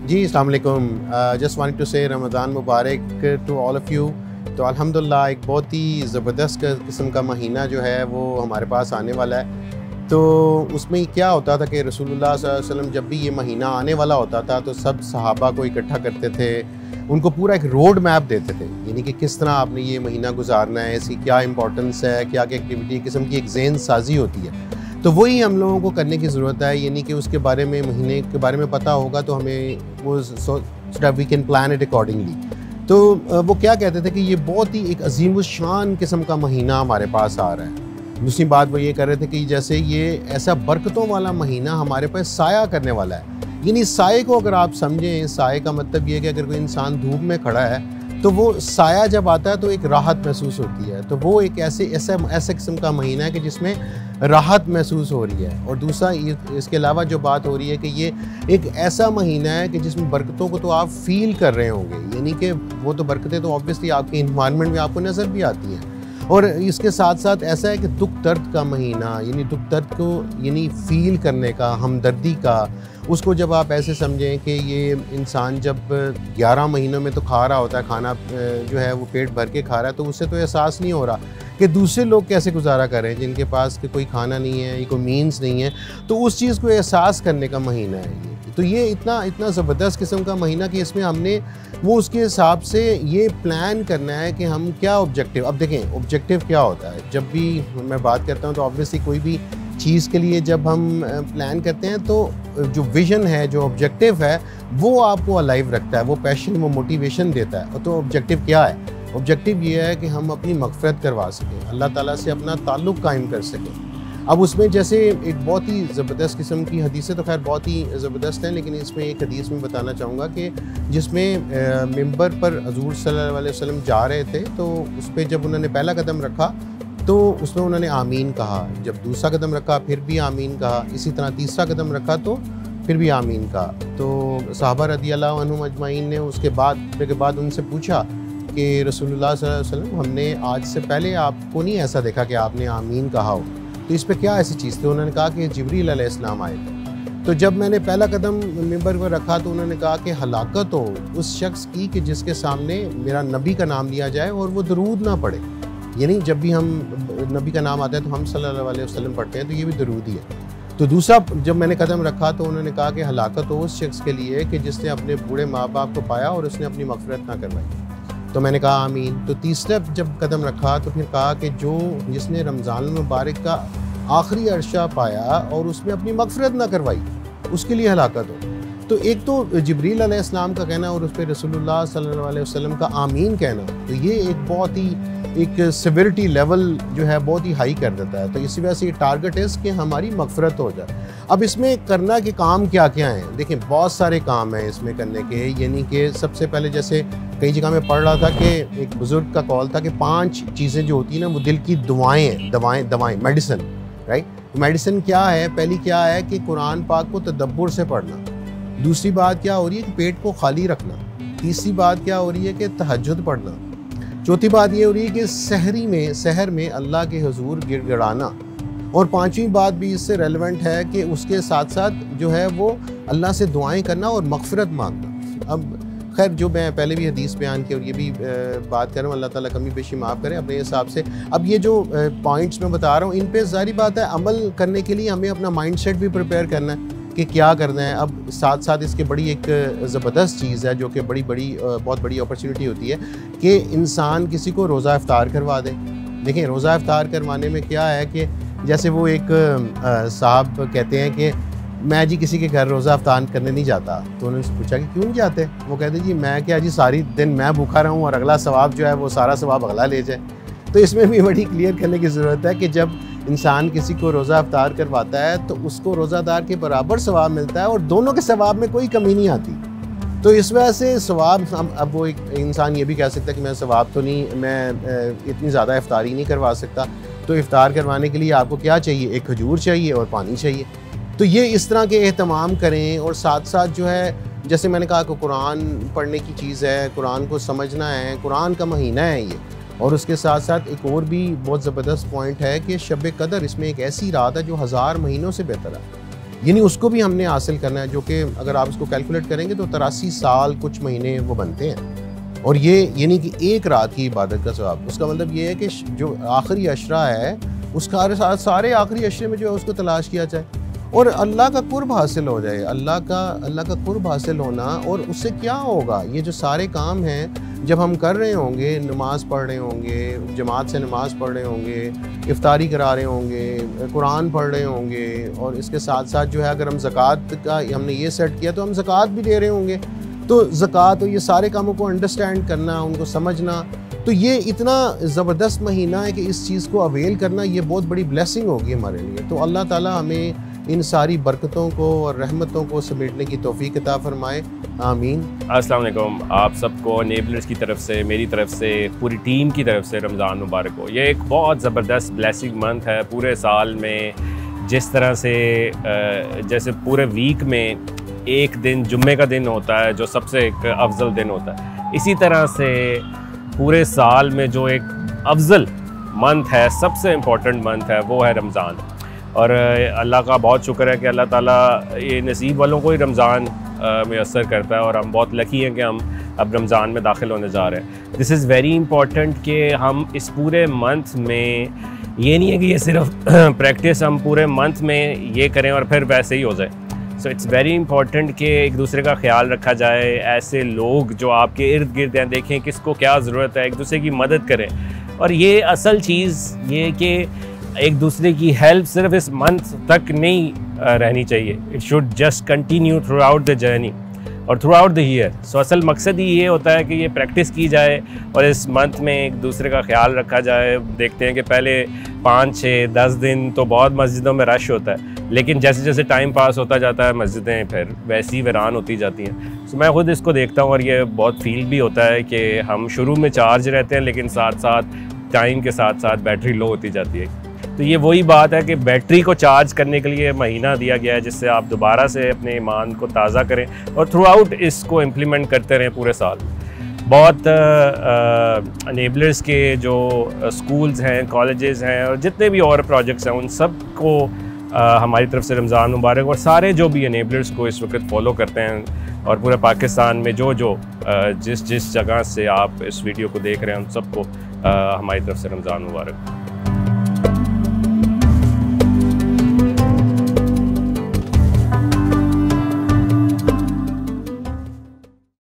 जी, अस्सलाम वालेकुम। Just wanted to से रमज़ान मुबारक टू ऑल ऑफ़ यू। तो अल्हम्दुलिल्लाह एक बहुत ही ज़बरदस्त किस्म का महीना जो है वो हमारे पास आने वाला है। तो उसमें क्या होता था कि रसूलुल्लाह सल्लल्लाहु अलैहि वसल्लम जब भी ये महीना आने वाला होता था तो सब सहाबा को इकट्ठा करते थे, उनको पूरा एक रोड मैप देते थे, यानी कि किस तरह आपने ये महीना गुजारना है, इसकी क्या इंपॉर्टेंस है, क्या-क्या एक्टिविटी किस्म की एक ज़हन साज़ी होती है। तो वही हम लोगों को करने की ज़रूरत है, यानी कि उसके बारे में महीने के बारे में पता होगा तो हमें वो so that we can plan it accordingly. तो वो क्या कहते थे कि ये बहुत ही एक अज़ीमुश्शान किस्म का महीना हमारे पास आ रहा है। दूसरी बात वो ये कर रहे थे कि जैसे ये ऐसा बरकतों वाला महीना हमारे पास साया करने वाला है। यानी साए को अगर आप समझें, साए का मतलब ये है कि अगर कोई इंसान धूप में खड़ा है तो वो साया जब आता है तो एक राहत महसूस होती है। तो वो एक ऐसे किस्म का महीना है कि जिसमें राहत महसूस हो रही है। और दूसरा इसके अलावा जो बात हो रही है कि ये एक ऐसा महीना है कि जिसमें बरकतों को तो आप फील कर रहे होंगे, यानी कि वो तो बरकतें तो ऑब्वियसली आपके इन्वायरमेंट में आपको नज़र भी आती हैं। और इसके साथ साथ ऐसा है कि दुख दर्द का महीना, यानी दुख दर्द को यानी फ़ील करने का, हमदर्दी का, उसको जब आप ऐसे समझें कि ये इंसान जब 11 महीनों में तो खा रहा होता है खाना, जो है वो पेट भर के खा रहा है, तो उससे तो एहसास नहीं हो रहा कि दूसरे लोग कैसे गुजारा कर रहे हैं जिनके पास कि कोई खाना नहीं है या कोई मीन्स नहीं है। तो उस चीज़ को एहसास करने का महीना है ये। तो ये इतना इतना ज़बरदस्त किस्म का महीना कि इसमें हमने वो उसके हिसाब से ये प्लान करना है कि हम क्या ऑब्जेक्टिव, अब देखें ऑब्जेक्टिव क्या होता है। जब भी मैं बात करता हूँ तो ऑब्वियसली कोई भी चीज़ के लिए जब हम प्लान करते हैं तो जो विज़न है, जो ऑब्जेक्टिव है, वो आपको अलाइव रखता है, वो पैशन, वो मोटिवेशन देता है। तो ऑब्जेक्टिव क्या है? ऑब्जेक्टिव ये है कि हम अपनी मग़फ़िरत करवा सकें, अल्लाह ताला से अपना ताल्लुक़ कायम कर सकें। अब उसमें जैसे एक बहुत ही ज़बरदस्त किस्म की हदीसें तो ख़ैर बहुत ही ज़बरदस्त हैं, लेकिन इसमें एक हदीस में बताना चाहूँगा कि जिसमें मिंबर पर हज़ूर सल्लल्लाहु अलैहि वसल्लम जा रहे थे, तो उस पे जब उन्होंने पहला कदम रखा तो उसमें उन्होंने आमीन कहा, जब दूसरा कदम रखा फिर भी आमीन कहा, इसी तरह तीसरा कदम रखा तो फिर भी आमीन कहा। तो सहाबा रज़ियल्लाहु अन्हुम अजमाइन ने उसके बाद उनसे पूछा कि रसूलुल्लाह सल्लल्लाहु अलैहि वसल्लम, हमने आज से पहले आपको नहीं ऐसा देखा कि आपने आमीन कहा हो, तो इस पे क्या ऐसी चीज़ थी? उन्होंने कहा कि जिब्रील अलैहिस्सलाम आए थे। तो जब मैंने पहला कदम मिंबर पर रखा तो उन्होंने कहा कि हलाकत हो उस शख्स की कि जिसके सामने मेरा नबी का नाम लिया जाए और वो दरूद ना पढ़े। यानी जब भी हम नबी का नाम आता है तो हम सल्लल्लाहु अलैहि वसल्लम पढ़ते हैं, तो ये भी दरूद ही है। तो दूसरा जब मैंने कदम रखा तो उन्होंने कहा कि हलाकत हो उस शख्स के लिए कि जिसने अपने बूढ़े माँ बाप को पाया और उसने अपनी मग़फ़िरत ना करवाई। तो मैंने कहा आमीन। तो तीसरा जब कदम रखा तो फिर कहा कि जिसने रमज़ान मुबारक का आखिरी अरशा पाया और उसमें अपनी मग़फ़िरत ना करवाई, उसके लिए हलाकत हो। तो एक तो जिब्रील अलैहिस्सलाम का कहना और उस पर रसूलुल्लाह सल्लल्लाहु अलैहि वसल्लम का आमीन कहना, तो ये एक बहुत ही एक सिविरिटी लेवल जो है बहुत ही हाई कर देता है। तो इसी वजह से ये टारगेट है कि हमारी मग़फ़िरत हो जाए। अब इसमें करना के काम क्या क्या हैं? देखिए बहुत सारे काम हैं इसमें करने के, यानी कि सबसे पहले जैसे कई जगह मैं पढ़ रहा था कि एक बुज़ुर्ग का कॉल था कि 5 चीज़ें जो होती हैं ना वो दिल की दुआएँ हैं, दवाएँ मेडिसिन, राइट। मेडिसिन क्या है? पहली क्या है कि कुरान पाक को तदब्बुर से पढ़ना। दूसरी बात क्या हो रही है कि पेट को खाली रखना। तीसरी बात क्या हो रही है कि तहज्जुद पढ़ना। चौथी बात ये हो रही है कि सहर में अल्लाह के हुजूर गिड़गिड़ाना। और पांचवी बात भी इससे रेलेवेंट है कि उसके साथ साथ जो है वो अल्लाह से दुआएं करना और मग़फ़िरत मांगना। अब खैर जो मैं पहले भी हदीस बयान की और ये भी बात कर रहा हूँ, अल्लाह ताला कमी बेशी माफ़ करे अपने हिसाब से। अब ये जो पॉइंट्स मैं बता रहा हूँ इन पे ज़ाहिर बात है अमल करने के लिए हमें अपना माइंडसेट भी प्रिपेयर करना है कि क्या करना है। अब साथ साथ इसके बड़ी एक ज़बरदस्त चीज़ है जो कि बहुत बड़ी अपॉर्चुनिटी होती है कि इंसान किसी को रोज़ा इफ्तार करवा दे। देखिए रोज़ा इफ्तार करवाने में क्या है कि जैसे वो एक साहब कहते हैं कि मैं जी किसी के घर रोज़ा इफ्तार करने नहीं जाता। तो उन्होंने उससे पूछा कि क्यों नहीं जाते? वो कहते जी मैं क्या जी सारी दिन मैं भूखा रहूँ और अगला सवाब जो है वो सारा सवाब अगला ले जाए। तो इसमें भी बड़ी क्लियर करने की ज़रूरत है कि जब इंसान किसी को रोज़ा इफ्तार करवाता है तो उसको रोज़ादार के बराबर सवाब मिलता है और दोनों के सवाब में कोई कमी नहीं आती। तो इस वजह से सवाब अब वो एक इंसान ये भी कह सकता है कि मैं सवाब तो नहीं, मैं इतनी ज़्यादा इफ्तारी नहीं करवा सकता। तो इफ्तार करवाने के लिए आपको क्या चाहिए? एक खजूर चाहिए और पानी चाहिए। तो ये इस तरह के एहतमाम करें। और साथ साथ जो है जैसे मैंने कहा कि कुरान पढ़ने की चीज़ है, कुरान को समझना है, कुरान का महीना है ये। और उसके साथ साथ एक और भी बहुत ज़बरदस्त पॉइंट है कि शब कदर इसमें एक ऐसी रात है जो 1000 महीनों से बेहतर है। यानी उसको भी हमने हासिल करना है, जो कि अगर आप इसको कैलकुलेट करेंगे तो 83 साल कुछ महीने वो बनते हैं। और ये यानी कि एक रात की इबादत का सवाब। उसका मतलब ये है कि जो आखिरी अशरा है उसका सारे आखिरी अशरे में जो है उसको तलाश किया जाए और अल्लाह का कुर्ब हासिल हो जाए। अल्लाह का कुर्ब हासिल होना, और उससे क्या होगा, ये जो सारे काम हैं जब हम कर रहे होंगे, नमाज़ पढ़ रहे होंगे, जमात से नमाज़ पढ़ रहे होंगे, इफ्तारी करा रहे होंगे, कुरान पढ़ रहे होंगे, और इसके साथ साथ जो है अगर हम ज़कात का हमने ये सेट किया तो हम ज़कात भी दे रहे होंगे। तो ज़कात और ये सारे कामों को अंडरस्टैंड करना, उनको समझना, तो ये इतना ज़बरदस्त महीना है कि इस चीज़ को अवेल करना ये बहुत बड़ी ब्लेसिंग होगी हमारे लिए। तो अल्लाह ताला हमें इन सारी बरकतों को और रहमतों को समेटने की तौफीक अता फरमाए, आमीन। अस्सलाम वालेकुम। आप सबको नेबलर्स की तरफ से, मेरी तरफ से, पूरी टीम की तरफ से रमज़ान मुबारक हो। ये एक बहुत ज़बरदस्त ब्लेसिंग मंथ है। पूरे साल में जिस तरह से जैसे पूरे वीक में एक दिन जुम्मे का दिन होता है जो सबसे एक अफजल दिन होता है, इसी तरह से पूरे साल में जो एक अफजल मंथ है, सबसे इम्पोर्टेंट मंथ है, वो है रमज़ान। और अल्लाह का बहुत शुक्र है कि अल्लाह ताला ये नसीब वालों को ही रमज़ान मैसर करता है, और हम बहुत लकी हैं कि हम अब रमज़ान में दाखिल होने जा रहे हैं। दिस इज़ वेरी इंपॉर्टेंट कि हम इस पूरे मंथ में, ये नहीं है कि ये सिर्फ प्रैक्टिस हम पूरे मंथ में ये करें और फिर वैसे ही हो जाए। सो इट्स वेरी इंपॉर्टेंट कि एक दूसरे का ख्याल रखा जाए। ऐसे लोग जो आपके इर्द गिर्द हैं, देखें किसको क्या ज़रूरत है, एक दूसरे की मदद करें। और ये असल चीज़ ये कि एक दूसरे की हेल्प सिर्फ इस मंथ तक नहीं रहनी चाहिए, it should just continue through out the journey और थ्रू आउट द ईयर। सो असल मकसद ही ये होता है कि ये प्रैक्टिस की जाए और इस मंथ में एक दूसरे का ख्याल रखा जाए। देखते हैं कि पहले 5, 6, 10 दिन तो बहुत मस्जिदों में रश होता है, लेकिन जैसे जैसे टाइम पास होता जाता है मस्जिदें फिर वैसी वीरान होती जाती हैं। सो मैं ख़ुद इसको देखता हूँ और ये बहुत फील भी होता है कि हम शुरू में चार्ज रहते हैं, लेकिन साथ साथ टाइम के साथ साथ बैटरी लो होती जाती है। तो ये वही बात है कि बैटरी को चार्ज करने के लिए महीना दिया गया है, जिससे आप दोबारा से अपने ईमान को ताज़ा करें और थ्रू आउट इसको इम्प्लीमेंट करते रहें पूरे साल। बहुत एनेबलर्स के जो स्कूल्स हैं, कॉलेजेस हैं और जितने भी और प्रोजेक्ट्स हैं, उन सब को हमारी तरफ से रमज़ान मुबारक। और सारे जो भी एनेबलर्स को इस वक्त फॉलो करते हैं और पूरे पाकिस्तान में जो जिस जगह से आप इस वीडियो को देख रहे हैं, उन सबको हमारी तरफ से रमज़ान मुबारक।